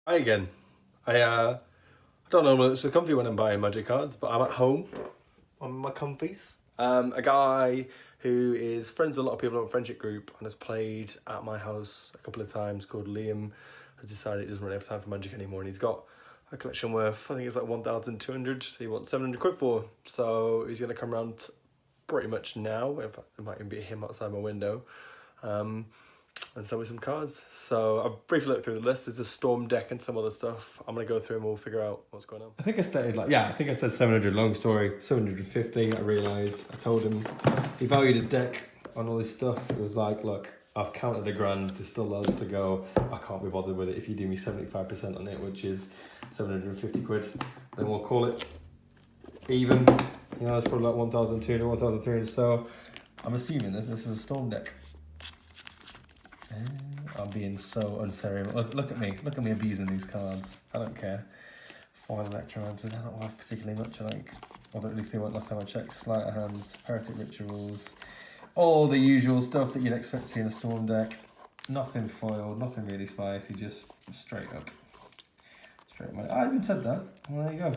Hi again. I don't know if it's so comfy when I'm buying magic cards, but I'm at home on my comfies. A guy who is friends with a lot of people on a friendship group and has played at my house a couple of times, called Liam, has decided he doesn't really have time for magic anymore, and he's got a collection worth, I think it's like 1,200, so he wants 700 quid for. So he's going to come around pretty much now. In fact, there might even be him outside my window. And sell me some cards. So I've briefly looked through the list. There's a Storm deck and some other stuff. I'm going to go through and we'll figure out what's going on. I think I stated I think I said 700, long story, 750. I realised, I told him, he valued his deck on all this stuff. It was like, look, I've counted £1,000, there's still loads to go. I can't be bothered with it. If you do me 75% on it, which is 750 quid, then we'll call it even. You know, it's probably like 1,200, 1,300. So I'm assuming this is a Storm deck. I'm being so unceremonious. Look at me abusing these cards. I don't care. Foil Electromancers, they're not worth particularly much, I think. Although at least they weren't last time I checked. Sleight of Hands, Heretic Rituals, all the usual stuff that you'd expect to see in a Storm deck. Nothing foiled, nothing really spicy, just straight up. Straight up. I even said that. Well, there you go.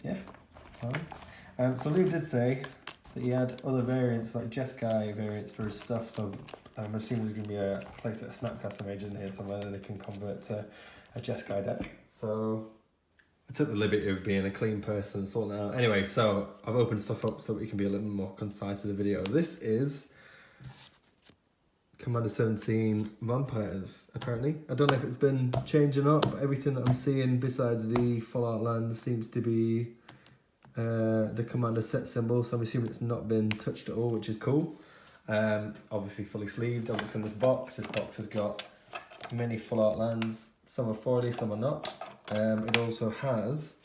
Yeah, times. So Lou did say that he had other variants, like Jeskai variants for his stuff, so I'm assuming there's going to be a playset of Snapcaster Mage in here somewhere that they can convert to a Jeskai deck. So I took the liberty of being a clean person and sorting that out. Anyway, so I've opened stuff up so we can be a little more concise with the video. This is Commander 17 Vampires, apparently. I don't know if it's been changed or not, but everything that I'm seeing besides the Fallout lands seems to be the Commander set symbol, so I'm assuming it's not been touched at all, which is cool. Obviously fully sleeved. I looked in this box. This box has got many Fallout lands. Some are foily, some are not. It also has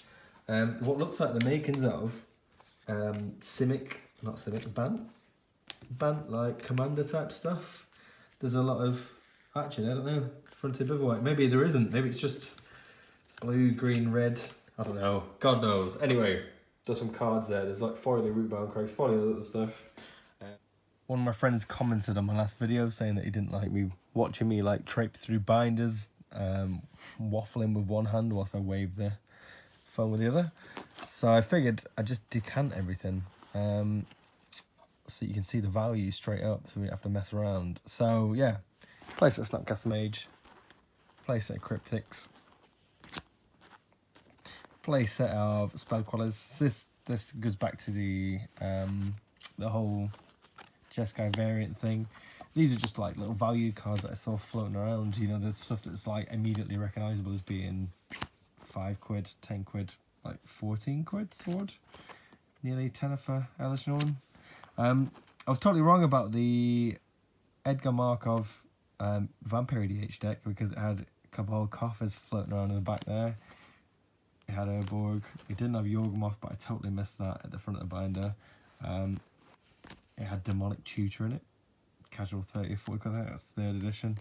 what looks like the makings of Bant, like Commander type stuff. There's a lot of, actually, I don't know, fronted white. Maybe there isn't. Maybe it's just blue, green, red. I don't know. God knows. Anyway, there's some cards there. There's like foily Rootbound Crags, foily other stuff. One of my friends commented on my last video saying that he didn't like me watching me like traipse through binders, waffling with one hand whilst I waved the phone with the other. So I figured I'd just decant everything, so you can see the value straight up, so we don't have to mess around. So yeah, playset Snapcaster Mage, playset Cryptics, playset of Spell Quellers. This goes back to the whole Jeskai variant thing. These are just like little value cards that I saw floating around. You know, there's stuff that's like immediately recognisable as being 5 quid, 10 quid, like 14 quid sword. Nearly 10 for Elish Norn. I was totally wrong about the Edgar Markov Vampire EDH deck because it had a couple of coffers floating around in the back there. It had Urborg. It didn't have Yawgmoth, but I totally missed that at the front of the binder. It had Demonic Tutor in it. Casual 30 or 40 quid, I think that's 3rd edition.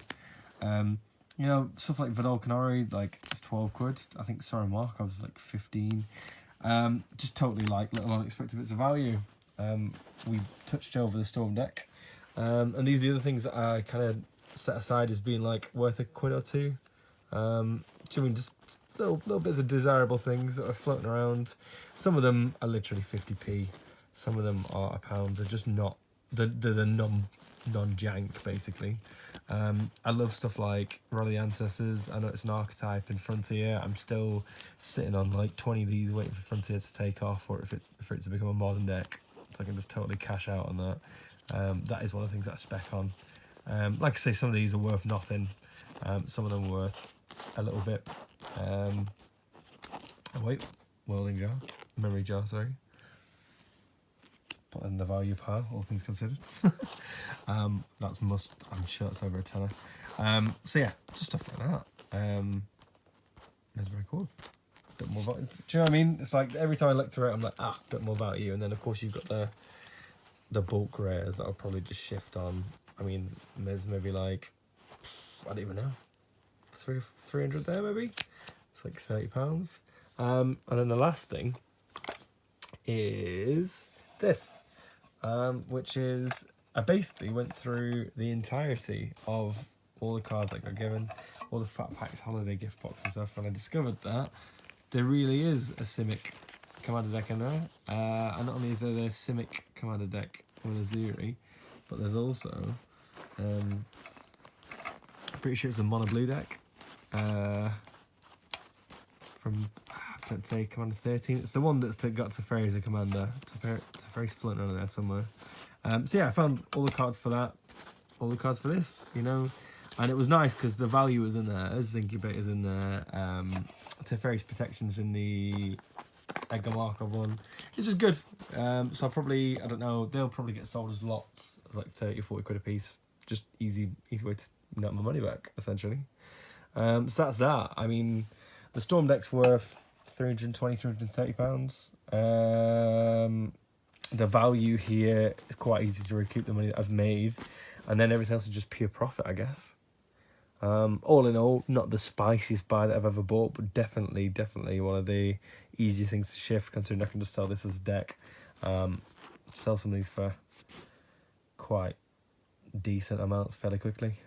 You know, stuff like Vidal Canori, like, it's 12 quid. I think Sora Markov's like 15. Just totally like little unexpected bits of value. We touched over the Storm deck. And these are the other things that I kind of set aside as being like worth a quid or two. I mean, just little bits of desirable things that are floating around. Some of them are literally 50p. Some of them are £1. They're just not, they're the non-jank, basically. I love stuff like Rally Ancestors. I know it's an archetype in Frontier. I'm still sitting on like 20 of these waiting for Frontier to take off, or for it to become a modern deck, so I can just totally cash out on that. That is one of the things that I spec on. Like I say, some of these are worth nothing. Some of them are worth a little bit. Oh wait, Whirling Jar, Memory Jar, sorry. Put in the value pile, all things considered. That's must, I'm sure it's over a tenner. So yeah, just stuff like that. That's very cool. Bit more value. Do you know what I mean? It's like every time I look through it, I'm like, bit more value. And then of course you've got the bulk rares that I'll probably just shift on. I mean, there's maybe like, I don't even know, 300 there maybe. It's like £30. And then the last thing is this, which is I basically went through the entirety of all the cards that got given, all the Fat Packs holiday gift box and stuff, and I discovered that there really is a Simic Commander deck in there. And not only is there the Simic Commander deck with a Zuri, but there's also, I'm pretty sure it's a mono blue deck. From, let's say, Commander 13. It's the one that's got Teferi as a commander. Teferi's floating around there somewhere. So yeah, I found all the cards for that, all the cards for this, you know. And it was nice because the value was in there, there's Incubator's in there, Teferi's Protection's in the Edgar Markov one. It's just good. So I'll probably, I don't know, they'll probably get sold as lots of like 30 or 40 quid a piece. Just easy way to net my money back, essentially. So that's that. I mean, the Storm deck's worth £320, £330. The value here is quite easy to recoup the money that I've made, and then everything else is just pure profit, I guess. All in all, not the spiciest buy that I've ever bought, but definitely one of the easy things to shift, considering I can just sell this as a deck. Sell some of these for quite decent amounts fairly quickly.